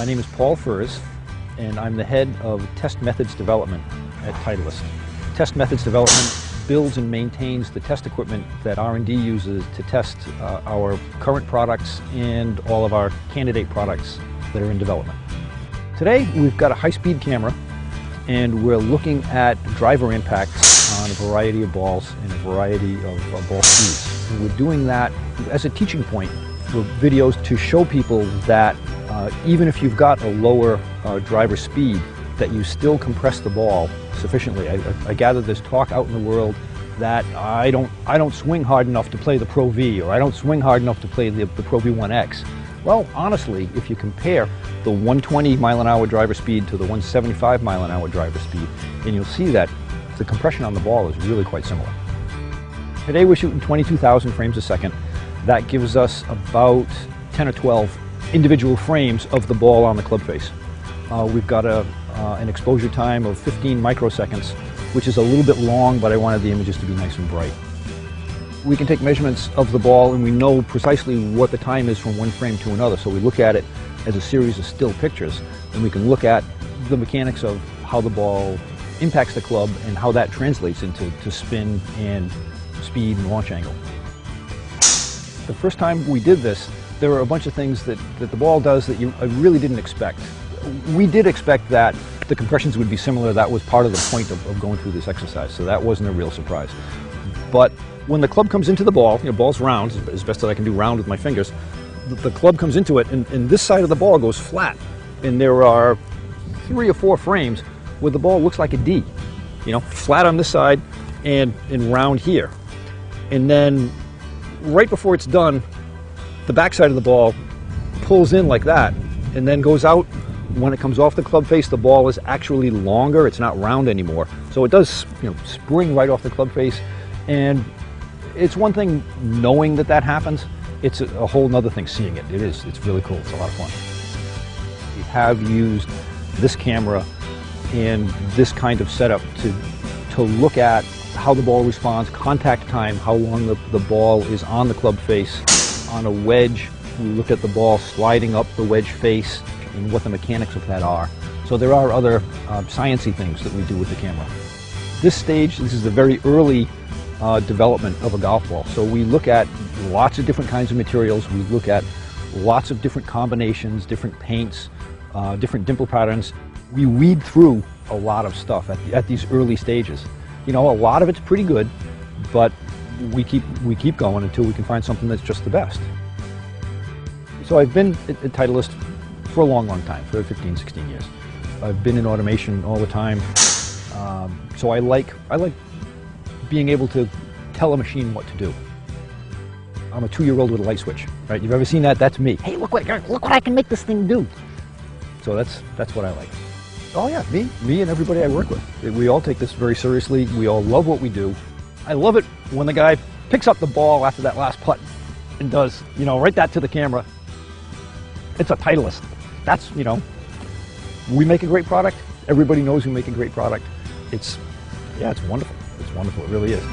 My name is Paul Furs, and I'm the head of Test Methods Development at Titleist. Test Methods Development builds and maintains the test equipment that R&D uses to test our current products and all of our candidate products that are in development. Today we've got a high-speed camera and we're looking at driver impacts on a variety of balls and a variety of ball speeds. And we're doing that as a teaching point with videos to show people that even if you've got a lower driver speed, that you still compress the ball sufficiently. I gather there's talk out in the world that I don't swing hard enough to play the Pro V, or I don't swing hard enough to play the Pro V1X. Well, honestly, if you compare the 120 mile an hour driver speed to the 175 mile an hour driver speed, then you'll see that the compression on the ball is really quite similar. Today we're shooting 22,000 frames a second. That gives us about 10 or 12 individual frames of the ball on the club face. We've got an exposure time of 15 microseconds, which is a little bit long, but I wanted the images to be nice and bright. We can take measurements of the ball and we know precisely what the time is from one frame to another, so we look at it as a series of still pictures, and we can look at the mechanics of how the ball impacts the club and how that translates into spin and speed and launch angle. The first time we did this, there were a bunch of things that the ball does that I really didn't expect. We did expect that the compressions would be similar. That was part of the point of going through this exercise, so that wasn't a real surprise. But when the club comes into the ball, ball's round, as best that I can do round with my fingers, the club comes into it and this side of the ball goes flat. And there are 3 or 4 frames where the ball looks like a D, flat on this side and round here. And then right before it's done, the back side of the ball pulls in like that and then goes out. When it comes off the club face, the ball is actually longer. It's not round anymore. So it does, spring right off the club face. And it's one thing knowing that happens. It's a whole nother thing seeing it. It's really cool. It's a lot of fun. We have used this camera and this kind of setup to look at how the ball responds, contact time, how long the ball is on the club face. On a wedge, we look at the ball sliding up the wedge face and what the mechanics of that are. So there are other sciencey things that we do with the camera. This is the very early development of a golf ball. So we look at lots of different kinds of materials. We look at lots of different combinations, different paints, different dimple patterns. We weed through a lot of stuff at these early stages. A lot of it's pretty good, but we keep going until we can find something that's just the best. So I've been at Titleist for a long time, for 15, 16 years. I've been in automation all the time, so I like being able to tell a machine what to do. I'm a 2-year-old with a light switch, right? You've ever seen that? That's me. Hey, look what I can make this thing do. So that's what I like. Oh yeah, me and everybody I work with. We all take this very seriously. We all love what we do. I love it when the guy picks up the ball after that last putt and does, right that to the camera. It's a Titleist. That's, we make a great product. Everybody knows we make a great product. It's wonderful. It's wonderful. It really is.